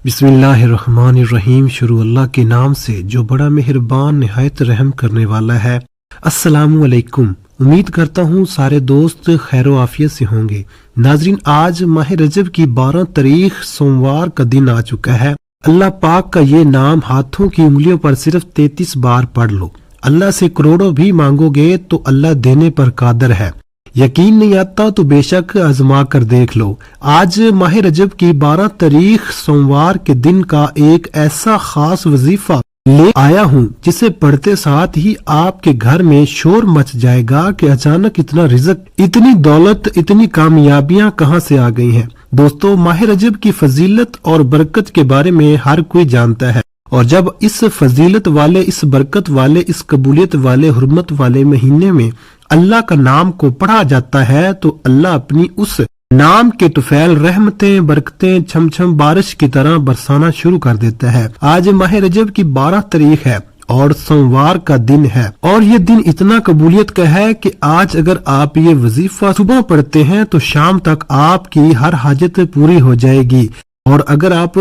बिस्मिल्लाहिर्रहमानिर्रहीम। शुरू अल्लाह के नाम से जो बड़ा मेहरबान निहायत रहम करने वाला है। अस्सलामु अलैकुम। उम्मीद करता हूँ सारे दोस्त खैरो आफियत से होंगे। नाजरीन, आज माह रजब की 12 तारीख सोमवार का दिन आ चुका है। अल्लाह पाक का ये नाम हाथों की उंगलियों पर सिर्फ 33 बार पढ़ लो। अल्लाह से करोड़ों भी मांगोगे तो अल्लाह देने पर कादर है। यकीन नहीं आता तो बेशक आजमा कर देख लो। आज माह रजब की 12 तारीख सोमवार के दिन का एक ऐसा खास वजीफा ले आया हूँ जिसे पढ़ते साथ ही आपके घर में शोर मच जाएगा कि अचानक इतना रिज़्क, इतनी दौलत, इतनी कामयाबियां कहाँ से आ गई हैं। दोस्तों, माह रजब की फजीलत और बरकत के बारे में हर कोई जानता है, और जब इस फजीलत वाले, इस बरकत वाले, इस कबूलियत वाले, हुर्मत वाले महीने में अल्लाह का नाम को पढ़ा जाता है तो अल्लाह अपनी उस नाम के तुफैल रहमतें, बरकतें छम छम बारिश की तरह बरसाना शुरू कर देता है। आज माह रजब की 12 तारीख है और सोमवार का दिन है, और ये दिन इतना कबूलियत का है कि आज अगर आप ये वजीफा सुबह पढ़ते हैं तो शाम तक आपकी हर हाजत पूरी हो जाएगी, और अगर आप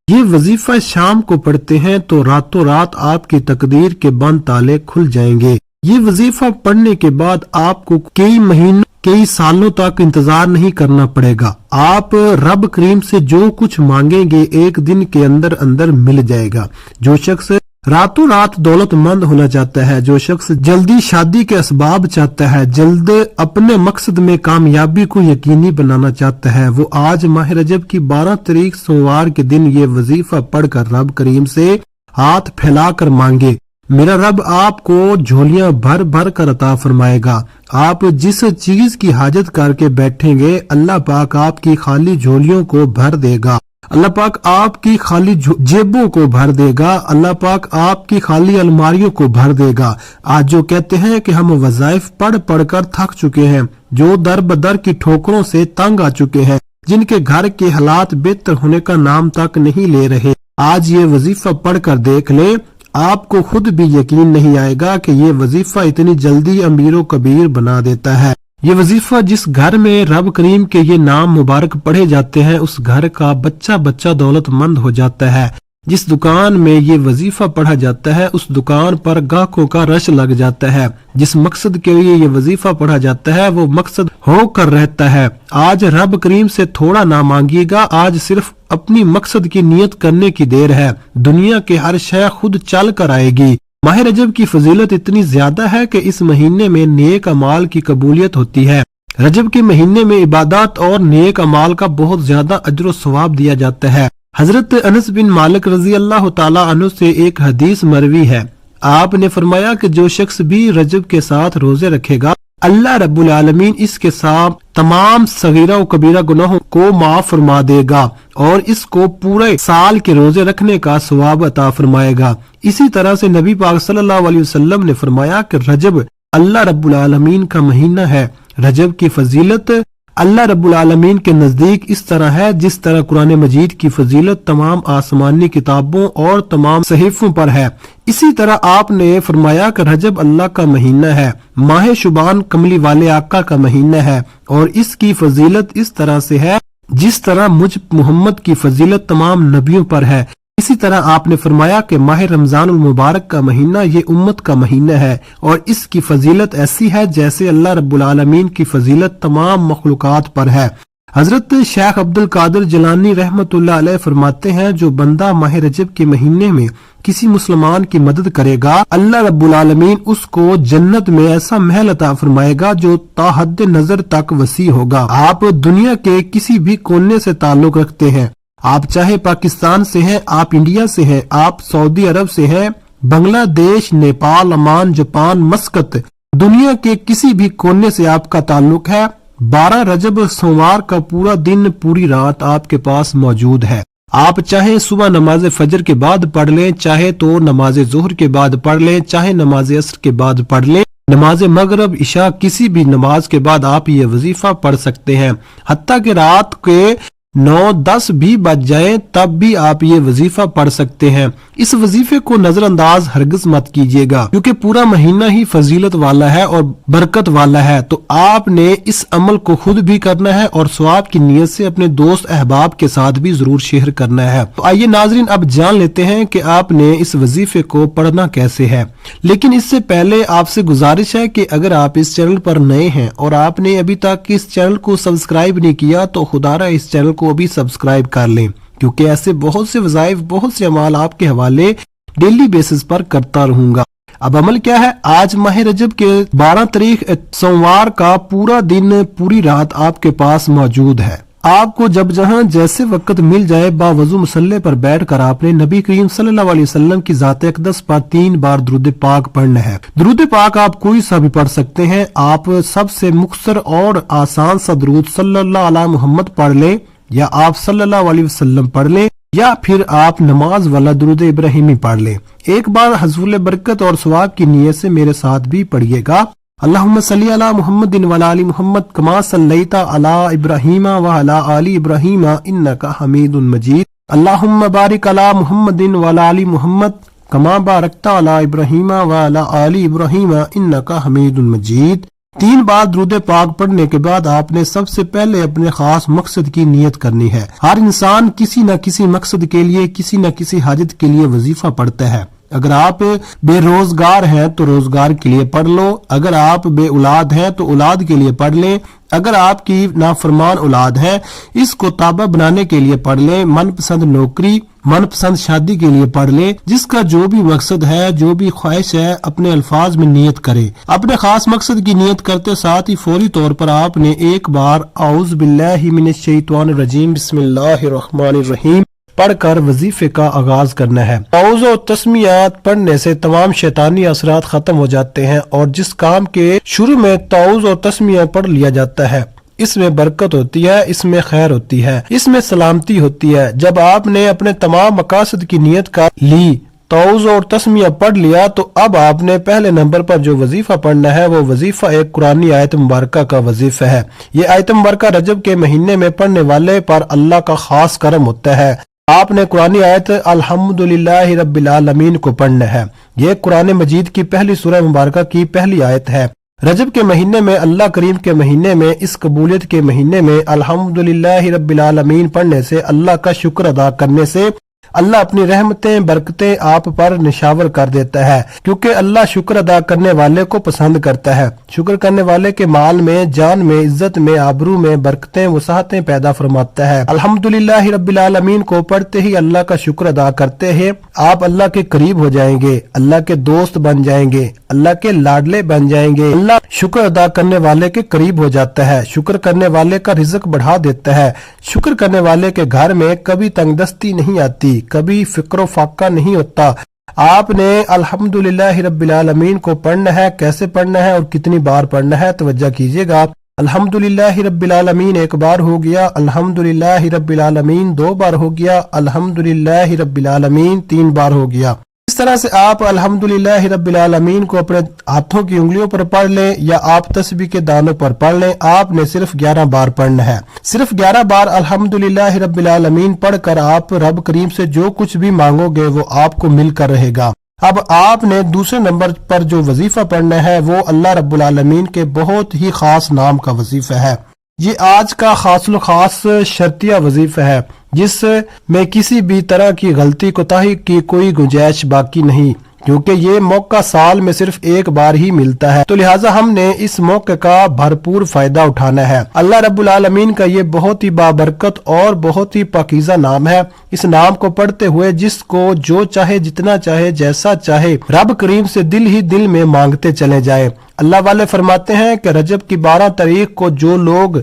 ये वजीफा शाम को पढ़ते हैं तो रातों रात आपकी तकदीर के बंद ताले खुल जाएंगे। ये वजीफा पढ़ने के बाद आपको कई महीनों, कई सालों तक इंतजार नहीं करना पड़ेगा। आप रब करीम से जो कुछ मांगेंगे एक दिन के अंदर अंदर मिल जाएगा। जो शख्स रातों रात दौलतमंद होना चाहता है, जो शख्स जल्दी शादी के असबाब चाहता है, जल्द अपने मकसद में कामयाबी को यकीनी बनाना चाहता है, वो आज माह रजब की 12 तारीख सोमवार के दिन ये वजीफा पढ़कर रब करीम से हाथ फैलाकर मांगे। मेरा रब आपको झोलियां भर भर कर अता फरमाएगा। आप जिस चीज की हाजत करके बैठेंगे अल्लाह पाक आपकी खाली झोलियों को भर देगा। अल्लाह पाक आपकी खाली जेबों को भर देगा। अल्लाह पाक आपकी खाली अलमारियों को भर देगा। आज जो कहते हैं कि हम वज़ाइफ पढ़ पढ़ कर थक चुके हैं, जो दर बदर की ठोकरों से तंग आ चुके हैं, जिनके घर के हालात बेहतर होने का नाम तक नहीं ले रहे, आज ये वजीफा पढ़ कर देख ले। आपको खुद भी यकीन नहीं आएगा कि ये वजीफा इतनी जल्दी अमीरो कबीर बना देता है। ये वजीफा जिस घर में रब करीम के ये नाम मुबारक पढ़े जाते हैं उस घर का बच्चा बच्चा दौलतमंद हो जाता है। जिस दुकान में ये वजीफा पढ़ा जाता है उस दुकान पर गाहकों का रश लग जाता है। जिस मकसद के लिए ये वजीफा पढ़ा जाता है वो मकसद होकर रहता है। आज रब करीम से थोड़ा ना मांगिएगा, आज सिर्फ अपनी मकसद की नियत करने की देर है। दुनिया के हर शय खुद चल कर आएगी। माह रजब की फजीलत इतनी ज्यादा है कि इस महीने में नेक अमाल की कबूलियत होती है। रजब के महीने में इबादत और नेक अमाल का बहुत ज्यादा अजर व सवाब दिया जाता है। हजरत अनस बिन मालिक रजी अल्लाह तआला अन्हु से एक हदीस मरवी है। आपने फरमाया कि जो शख्स भी रजब के साथ रोजे रखेगा अल्लाह रब्बुल आलमीन इसके साथ तमाम सगीरा और कबीरा गुनाहों को माफ फरमा देगा और इसको पूरे साल के रोजे रखने का सवाब अता फरमाएगा। इसी तरह से नबी पाक सल्लल्लाहु अलैहि वसल्लम ने फरमाया कि रजब अल्लाह रब्बुल आलमीन का महीना है। रजब की फजीलत अल्लाह रब्बुल आलमीन के नजदीक इस तरह है जिस तरह कुरान मजीद की फजीलत तमाम आसमानी किताबों और तमाम सहीफों पर है। इसी तरह आपने फरमाया कि रजब अल्लाह का महीना है, माह शुबान कमली वाले आका का महीना है, और इसकी फजीलत इस तरह से है जिस तरह मुझ मोहम्मद की फजीलत तमाम नबियों पर है। इसी तरह आपने फरमाया कि माह रमजानुल मुबारक का महीना ये उम्मत का महीना है और इसकी फजीलत ऐसी है जैसे अल्लाह रब्बुल आलमीन की फजीलत तमाम मखलूकात पर है। हजरत शेख अब्दुल कादिर जिलानी रहमतुल्लाह अलैह फरमाते हैं, जो बंदा माह रजब के महीने में किसी मुसलमान की मदद करेगा अल्लाह रब्बुल आलमीन उसको जन्नत में ऐसा महल अता फरमाएगा जो ताहद नजर तक वसी होगा। आप दुनिया के किसी भी कोने से ताल्लुक रखते हैं, आप चाहे पाकिस्तान से हैं, आप इंडिया से हैं, आप सऊदी अरब से हैं, बांग्लादेश, नेपाल, ओमान, जापान, मस्कत, दुनिया के किसी भी कोने से आपका ताल्लुक है, 12 रजब सोमवार का पूरा दिन पूरी रात आपके पास मौजूद है। आप चाहे सुबह नमाज फजर के बाद पढ़ लें, चाहे तो नमाज जोहर के बाद पढ़ लें, चाहे नमाज असर के बाद पढ़ लें, नमाज मगरब इशा किसी भी नमाज के बाद आप ये वजीफा पढ़ सकते हैं। हत्ता के रात के 9-10 भी बज जाएं तब भी आप ये वजीफा पढ़ सकते हैं। इस वजीफे को नजरअंदाज हरगिज मत कीजिएगा, क्योंकि पूरा महीना ही फजीलत वाला है और बरकत वाला है। तो आपने इस अमल को खुद भी करना है और सवाब की नीयत से अपने दोस्त अहबाब के साथ भी जरूर शेयर करना है। तो आइए नाजरीन, अब जान लेते हैं कि आपने इस वजीफे को पढ़ना कैसे है। लेकिन इससे पहले आपसे गुजारिश है कि अगर आप इस चैनल पर नए हैं और आपने अभी तक इस चैनल को सब्सक्राइब नहीं किया तो खुदारा इस चैनल को अभी सब्सक्राइब कर लें, क्योंकि ऐसे बहुत से वज़ाइफ, बहुत से अमाल आपके हवाले डेली बेसिस पर करता रहूंगा। अब अमल क्या है? आज माह रजब के 12 तारीख सोमवार का पूरा दिन, पूरी रात आपके पास मौजूद है। आपको जब जहां जैसे वक्त मिल जाए बावजू मुसल्ले पर बैठकर आपने नबी करीम सल्लल्लाहु अलैहि वसल्लम की ज़ात अक़दस पर 3 बार दुरूद पाक पढ़ना है। दुरूद पाक आप कोई सा भी पढ़ सकते हैं। आप सबसे मुख्तसर और आसान सा दुरूद सल्लल्लाहु अला मुहम्मद पढ़ लें, या आप सल्लल्लाहु अलैहि वसल्लम पढ़ लें, या फिर आप नमाज वाला दुरूद इब्राहिमी पढ़ लें। एक बार हज़ूल बरकत और सवाब की नीयत से मेरे साथ भी पढ़िएगा। अल्लाहुम्मा सल्ली अला मुहम्मदिन व अला आलि मुहम्मद कमा सल्लैता अला इब्राहीमा व अला आलि इब्राहीमा इन्नका हमीदुन मजीद। अल्लाहुम्मा बारिक अला मुहम्मदिन व अला आलि मुहम्मद कमा बारकता अला इब्राहीमा व अला आलि इब्राहीमा इन्नका हमीदुन मजीद। 3 बार दुरूद पाक पढ़ने के बाद आपने सबसे पहले अपने खास मकसद की नियत करनी है। हर इंसान किसी न किसी मकसद के लिए, किसी न किसी हाजत के लिए वजीफा पढ़ता है। अगर आप बेरोजगार हैं तो रोजगार के लिए पढ़ लो, अगर आप बे औलाद हैं तो औलाद के लिए पढ़ लें, अगर आपकी नाफरमान औलाद है इसको ताबा बनाने के लिए पढ़ लें, मनपसंद नौकरी, मनपसंद शादी के लिए पढ़ ले। जिसका जो भी मकसद है, जो भी ख्वाहिश है, अपने अल्फाज में नियत करे। अपने खास मकसद की नियत करते साथ ही फौरी तौर पर आपने एक बार औज़ु बिल्लाहि मिनश शैतानिर रजीम बिस्मिल्लाहिर रहमानिर रहीम पढ़कर वजीफे का आगाज करना है। औज़ और तस्मीयात पढ़ने से तमाम शैतानी असरात खत्म हो जाते हैं, और जिस काम के शुरू में तौज़ और तस्मीया पढ़ लिया जाता है इसमें बरकत होती है, इसमें खैर होती है, इसमें सलामती होती है। जब आपने अपने तमाम मकासद की नियत कर ली, तौज़ और तस्मीया पढ़ लिया, तो अब आपने पहले नंबर पर जो वजीफा पढ़ना है वो वजीफा एक कुरानी आयत मुबारका का वजीफा है। ये आयत मुबारका रजब के महीने में पढ़ने वाले पर अल्लाह का खास करम होता है। आपने कुरानी आयत अल्हम्दुलिल्लाहि रब्बिल आलमीन को पढ़ना है। ये कुरान मजीद की पहली सूरह मुबारका की पहली आयत है। रजब के महीने में, अल्लाह करीम के महीने में, इस कबूलियत के महीने में अल्हम्दुलिल्लाहि रब्बिल आलमीन पढ़ने से, अल्लाह का शुक्र अदा करने से अल्लाह अपनी रहमतें, बरकतें आप पर निशावर कर देता है, क्योंकि अल्लाह शुक्र अदा करने वाले को पसंद करता है। शुक्र करने वाले के माल में, जान में, इज्जत में, आबरू में बरकतें, वसाहतें पैदा फरमाता है। अल्हम्दुलिल्लाहि रब्बिल आलमीन को पढ़ते ही अल्लाह का शुक्र अदा करते हैं, आप अल्लाह के करीब हो जाएंगे, अल्लाह के दोस्त बन जाएंगे, अल्लाह के लाडले बन जाएंगे। अल्लाह शुक्र अदा करने वाले के करीब हो जाता है, शुक्र करने वाले का रिज़्क बढ़ा देता है। शुक्र करने वाले के घर में कभी तंगदस्ती नहीं आती, कभी फिक्र फाका नहीं होता। आपने अल्हम्दुलिल्लाहि रब्बिल आलमीन को पढ़ना है। कैसे पढ़ना है और कितनी बार पढ़ना है, तवज्जो कीजिएगा। अल्हम्दुलिल्लाहि रब्बिल आलमीन 1 बार हो गया, अल्हम्दुलिल्लाहि रब्बिल आलमीन 2 बार हो गया, अल्हम्दुलिल्लाहि रब्बिल आलमीन 3 बार हो गया। इस तरह से आप अल्हम्दुलिल्लाहि रब्बिल आलमीन को अपने हाथों की उंगलियों पर पढ़ लें, या आप तस्बीह के दानों पर पढ़ लें। आपने सिर्फ 11 बार पढ़ना है। सिर्फ 11 बार अल्हम्दुलिल्लाहि रब्बिल आलमीन पढ़कर आप रब करीम से जो कुछ भी मांगोगे वो आपको मिलकर रहेगा। अब आपने दूसरे नंबर पर जो वजीफा पढ़ना है वो अल्लाह रब्बुल आलमीन के बहुत ही खास नाम का वजीफा है। ये आज का खासुल खास शर्तिया वजीफा है, जिसमें किसी भी तरह की गलती कोताही की कोई गुंजाइश बाकी नहीं, क्योंकि ये मौका साल में सिर्फ 1 बार ही मिलता है। तो लिहाजा हमने इस मौके का भरपूर फायदा उठाना है। अल्लाह रब्बुल आलमीन का ये बहुत ही बाबरकत और बहुत ही पाकीज़ा नाम है। इस नाम को पढ़ते हुए जिसको जो चाहे, जितना चाहे, जैसा चाहे, रब करीम से दिल ही दिल में मांगते चले जाए। अल्लाह वाले फरमाते हैं कि रजब की 12 तारीख को जो लोग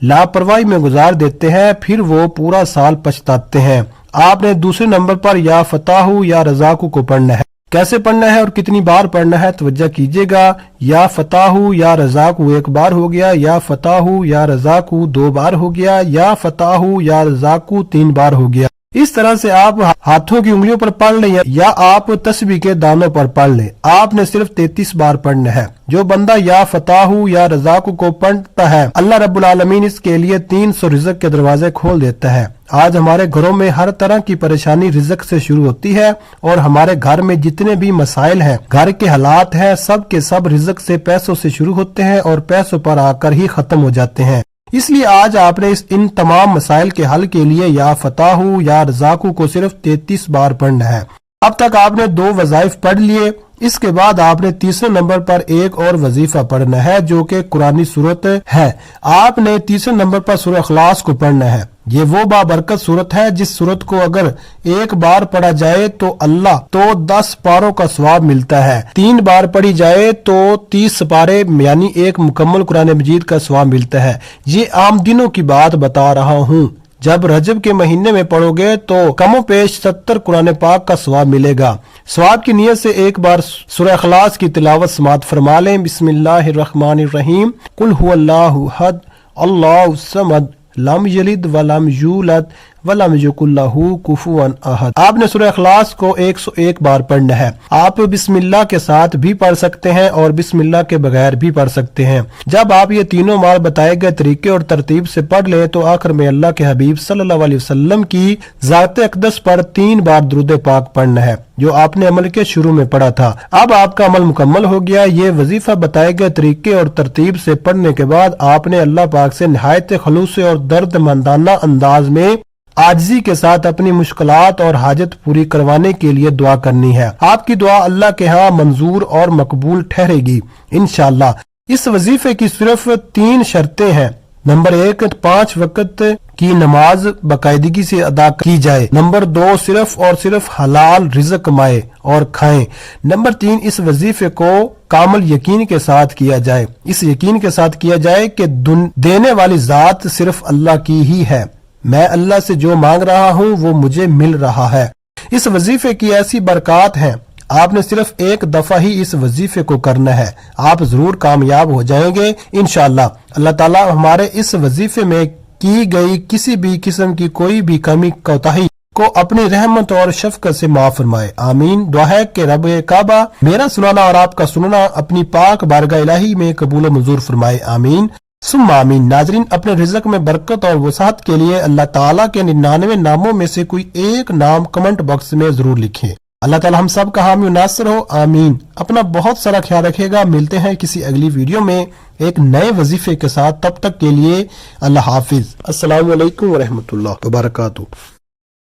लापरवाही में गुजार देते हैं फिर वो पूरा साल पछताते हैं। आपने दूसरे नंबर पर या फताहू या रज़ाकू को पढ़ना है। कैसे पढ़ना है और कितनी बार पढ़ना है, तवज्जो कीजिएगा। या फताहू या रज़ाकू 1 बार हो गया, या फताहू या रज़ाकू 2 बार हो गया, या फताहू या रज़ाकू 3 बार हो गया। इस तरह से आप हाथों की उंगलियों पर पढ़ लें या आप तस्बीह के दानों पर पढ़ लें। आपने सिर्फ 33 बार पढ़ना है। जो बंदा या फताहू या रज़ाकू को पढ़ता है, अल्लाह रब्बुल आलमीन इसके लिए 300 रिज़्क के दरवाजे खोल देता है। आज हमारे घरों में हर तरह की परेशानी रिज़्क से शुरू होती है और हमारे घर में जितने भी मसाइल हैं, घर के हालात हैं, सब के सब रिज़्क से, पैसों से शुरू होते हैं और पैसों पर आकर ही खत्म हो जाते हैं। इसलिए आज आपने इन तमाम मसाइल के हल के लिए या फताहू या रज़ाकू को सिर्फ 33 बार पढ़ना है। अब तक आपने 2 वज़ाइफ पढ़ लिए। इसके बाद आपने तीसरे नंबर पर एक और वजीफा पढ़ना है जो कि कुरानी सूरत है। आपने तीसरे नंबर पर सूरह इखलास को पढ़ना है। ये वो बाबरकत सूरत है जिस सूरत को अगर एक बार पढ़ा जाए तो 10 पारों का सवाब मिलता है। 3 बार पढ़ी जाए तो 30 पारे यानी एक मुकम्मल कुरान मजीद का सवाब मिलता है। ये आम दिनों की बात बता रहा हूँ। जब रजब के महीने में पढ़ोगे तो कमो पेश 70 कुरान पाक का सवाब मिलेगा। सवाब की नियत से एक बार सूरह इखलास की तिलावत समाअत फरमा लें। बिस्मिल्लाहिर्रहमानिर्रहीम। कुल हुवल्लाहु अहद अल्लाहु समद लम यलिद वलम यूलद वलम यकुल लहू कुफुवन अहद। आपने सूरह इखलास को 101 बार पढ़ना है। आप बिस्मिल्लाह के साथ भी पढ़ सकते हैं और बिस्मिल्लाह के बगैर भी पढ़ सकते हैं। जब आप ये तीनों माल बताए गए तरीके और तरतीब से पढ़ ले तो आखिर में अल्लाह के हबीब सल्लल्लाहु अलैहि वसल्लम की ज़ात अक़दस पर 3 बार दुरूद पाक पढ़ना है जो आपने अमल के शुरू में पढ़ा था। अब आपका अमल मुकम्मल हो गया। ये वजीफा बताए गए तरीके और तरतीब से पढ़ने के बाद आपने अल्लाह पाक से निहायत खलूस और दर्दमंदाना अंदाज में आजिज़ी के साथ अपनी मुश्किलात और हाजत पूरी करवाने के लिए दुआ करनी है। आपकी दुआ अल्लाह के यहाँ मंजूर और मकबूल ठहरेगी इंशाअल्लाह। इस वजीफे की सिर्फ 3 शर्तें हैं। नंबर 1, 5 वक्त की नमाज बाकायदगी से अदा की जाए। नंबर 2, सिर्फ और सिर्फ हलाल रिज़्क कमाए और खाएं। नंबर 3, इस वजीफे को कामिल यकीन के साथ किया जाए। इस यकीन के साथ किया जाए कि देने वाली जात सिर्फ अल्लाह की ही है। मैं अल्लाह से जो मांग रहा हूँ वो मुझे मिल रहा है। इस वजीफे की ऐसी बरकत है। आपने सिर्फ एक दफा ही इस वजीफे को करना है। आप जरूर कामयाब हो जाएंगे इंशाअल्लाह। अल्लाह ताला हमारे इस वजीफे में की गई किसी भी किस्म की कोई भी कमी कोताही को अपनी रहमत और शफकत से माफ फरमाए। आमीन। दुआ है कि रब काबा मेरा सुनाना और आपका सुनना अपनी पाक बारगाह इलाही में कबूल मंजूर फरमाए। आमीन सुम्मा आमीन। नाजरीन, अपने रिज़्क में बरकत और वसाअत के लिए अल्लाह ताला के 99 नामों में से कोई एक नाम कमेंट बॉक्स में जरूर लिखें। अल्लाह ताला हम सब का हामी नासिर हो। आमीन। अपना बहुत सारा ख्याल रखेगा। मिलते हैं किसी अगली वीडियो में एक नए वजीफे के साथ। तब तक के लिए अल्लाह हाफिज। अस्सलामु अलैकुम व रहमतुल्लाह व बरकातुहू।